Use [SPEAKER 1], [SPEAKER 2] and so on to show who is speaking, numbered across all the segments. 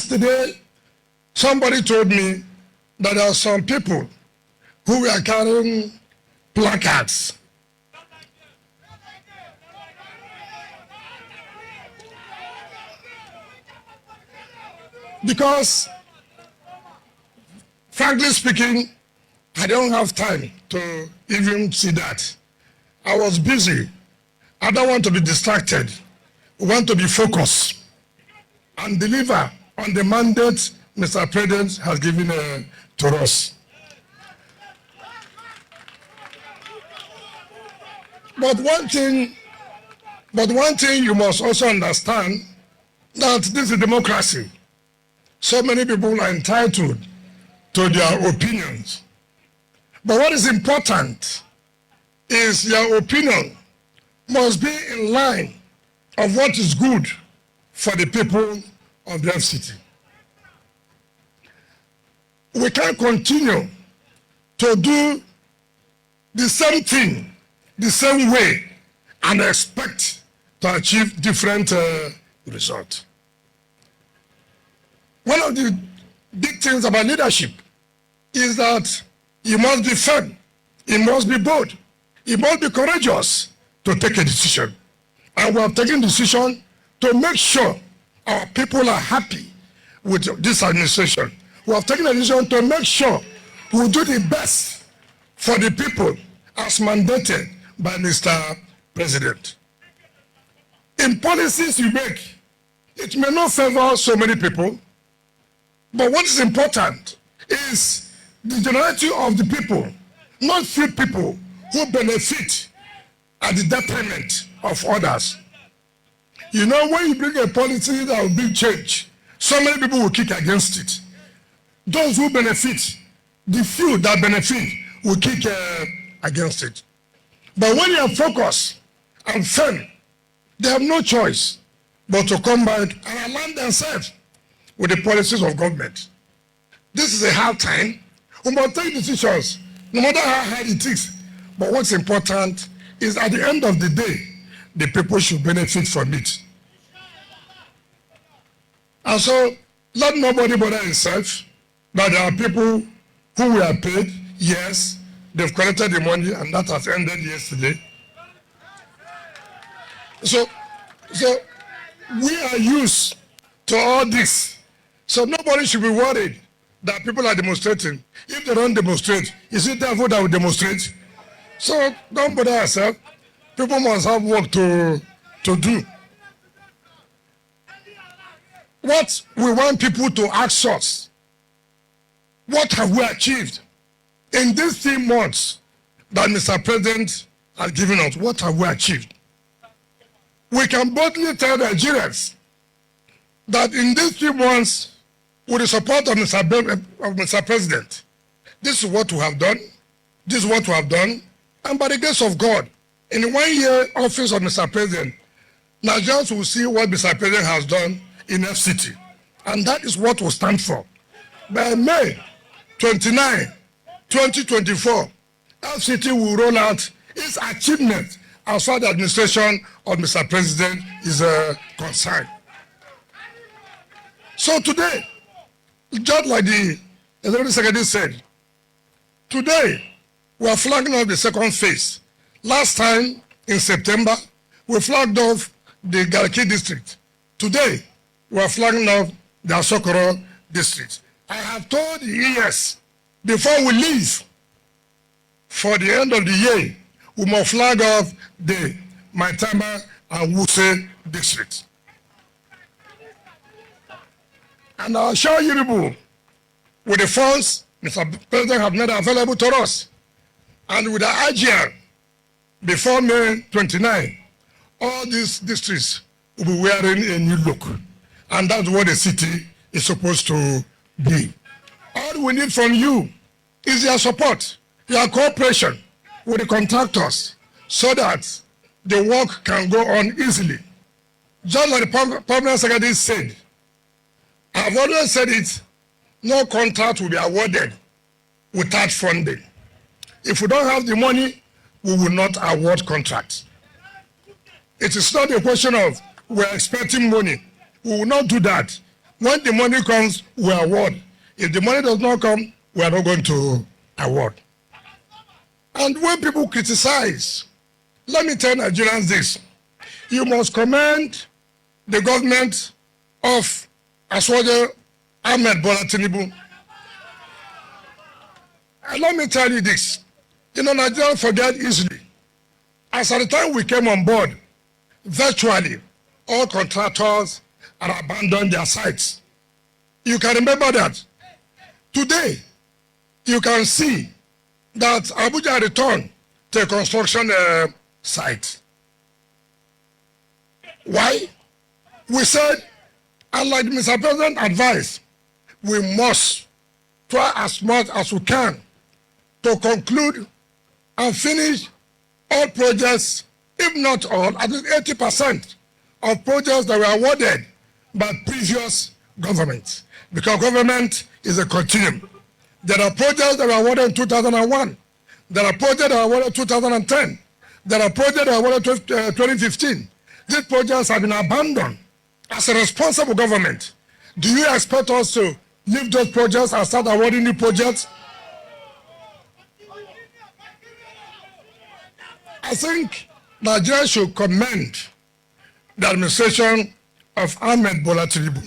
[SPEAKER 1] Yesterday, somebody told me that there are some people who were carrying placards. Because, frankly speaking, I don't have time to even see that. I was busy. I don't want to be distracted. We want to be focused and deliver on the mandate Mr. President has given to us. But one thing you must also understand, that this is democracy. So many people are entitled to their opinions. But what is important is your opinion must be in line of what is good for the people of the FCT. We can't continue to do the same thing, the same way, and expect to achieve different results. One of the big things about leadership is that you must be firm, you must be bold, you must be courageous to take a decision. And we have taken a decision to make sure our people are happy with this administration. We have taken a decision to make sure we do the best for the people as mandated by Mr. President. In policies you make, it may not favor so many people, but what is important is the generality of the people, not few people who benefit at the detriment of others. You know, when you bring a policy that will bring change, so many people will kick against it. Those who benefit, the few that benefit, will kick against it. But when you are focused and firm, they have no choice but to come back and align themselves with the policies of government. This is a hard time. We must take decisions, no matter how hard it is. But what's important is at the end of the day, the people should benefit from it. And so, let nobody bother himself that there are people who were paid, yes, they've collected the money, and that has ended yesterday. So we are used to all this. So nobody should be worried that people are demonstrating. If they don't demonstrate, is it therefore that will demonstrate? So don't bother yourself. People must have work to do. What we want people to ask us, what have we achieved in these 3 months that Mr. President has given us? What have we achieved? We can boldly tell Nigerians that in these 3 months, with the support of Mr. President, this is what we have done, this is what we have done, and by the grace of God, in the 1 year office of Mr. President, Nigerians will see what Mr. President has done in FCT, and that is what we stand for. By May 29, 2024, FCT will roll out its achievement as far as the administration of Mr. President is concerned. So today, just like the Executive Secretary said, today we are flagging off the second phase. Last time in September, we flagged off the Garki district. Today, we are flagging off the Asokoro district. I have told the ES, before we leave for the end of the year, we must flag off the Maitama and Wuse districts. And I'll show you people with the funds Mr. President have made available to us. And with the ALJAZEERA, before May 29, all these districts will be wearing a new look. And that's what the city is supposed to be. All we need from you is your support, your cooperation with the contractors, so that the work can go on easily. Just like the Permanent Secretary said, I've always said it, no contract will be awarded without funding. If we don't have the money, we will not award contracts. It is not a question of we're expecting money. We will not do that. When the money comes, we award. If the money does not come, we are not going to award. And when people criticize, let me tell Nigerians this. You must commend the government of Aswaja Ahmed Bola Tinubu. And let me tell you this. You know, Nigerians forget easily. As at the time we came on board, virtually all contractors had abandoned their sites. You can remember that. Today, you can see that Abuja returned to a construction site. Why? We said, and like Mr. President advised, we must try as much as we can to conclude and finish all projects, if not all, at least 80% of projects that were awarded by previous governments. Because government is a continuum. There are projects that were awarded in 2001. There are projects that were awarded in 2010. There are projects that were awarded in 2015. These projects have been abandoned. As a responsible government, do you expect us to leave those projects and start awarding new projects? I think Nigeria should commend the administration of Ahmed Bola Tinubu.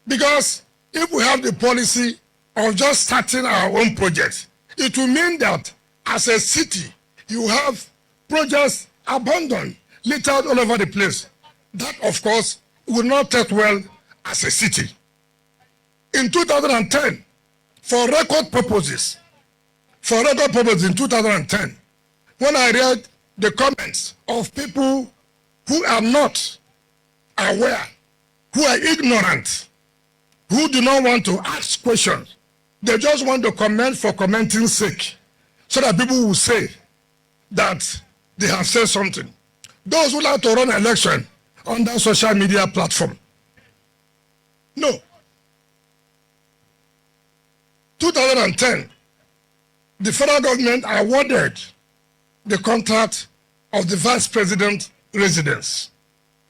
[SPEAKER 1] Because if we have the policy of just starting our own projects, it will mean that as a city, you have projects abandoned, littered all over the place. That, of course, will not take well as a city. In 2010, for record purposes in 2010, when I read the comments of people who are not aware, who are ignorant, who do not want to ask questions, they just want to comment for commenting's sake, so that people will say that they have said something. Those who like to run an election on that social media platform. No. 2010, the federal government awarded the contract of the vice president residence.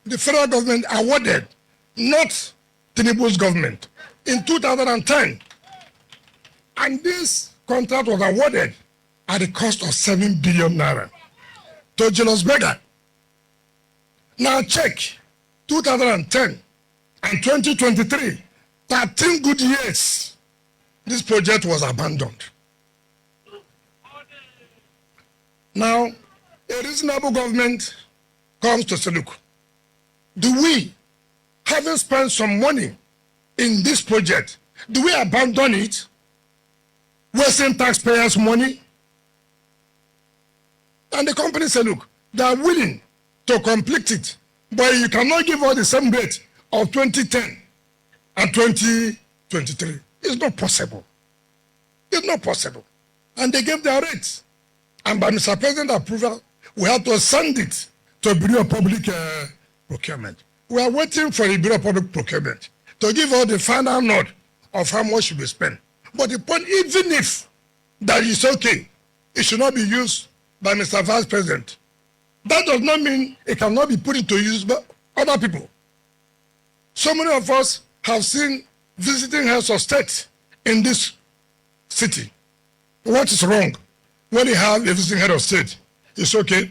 [SPEAKER 1] The federal government awarded, not Tinubu's government, in 2010. And this contract was awarded at the cost of 7 billion naira to Julius Berger. Now check 2010 and 2023, 13 good years, this project was abandoned. Now, a reasonable government comes to say, look, do we, having spent some money in this project, do we abandon it, wasting taxpayers' money? And the company said, look, they are willing to complete it, but you cannot give us the same rate of 2010 and 2023. It's not possible. It's not possible. And they gave their rates. And by Mr. President approval, we have to send it to Bureau of Public Procurement. We are waiting for the Bureau of Public Procurement to give us the final nod of how much should be spent. But the point, even if that is okay, it should not be used by Mr. Vice President. That does not mean it cannot be put into use by other people. So many of us have seen visiting heads of state in this city. What is wrong when you have a visiting head of state? It's okay,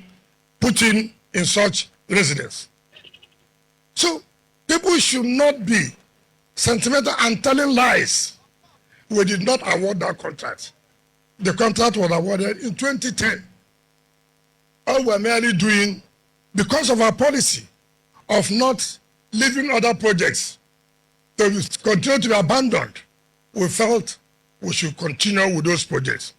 [SPEAKER 1] put in such residence. So people should not be sentimental and telling lies. We did not award that contract. The contract was awarded in 2010. All we're merely doing, because of our policy of not leaving other projects to continue to be abandoned, we felt we should continue with those projects.